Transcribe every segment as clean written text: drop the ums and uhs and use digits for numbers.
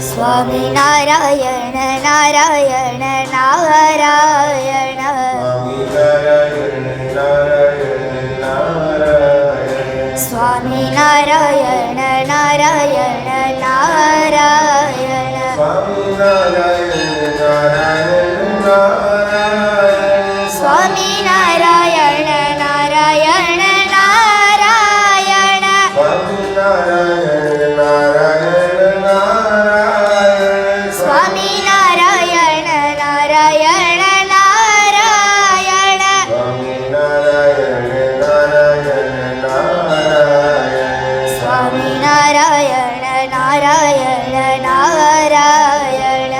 Swami Narayan Narayan Narayan Swami Narayan Narayan Narayan Swami Narayan Narayan Narayan Swami Narayan Narayan Narayan Swami Narayan Narayan Narayan Swami Narayan Narayan Narayan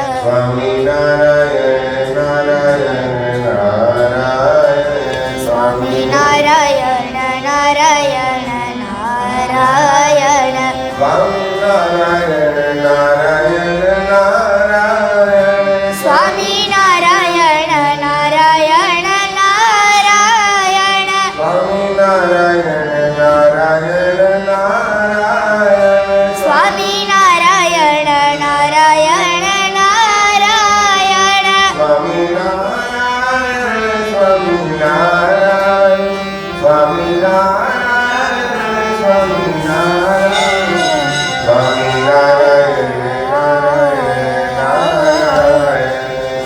Swami Narayan Narayan Narayan Swami Narayan Narayan Narayan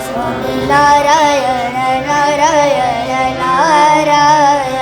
Swami Narayan Narayan Narayan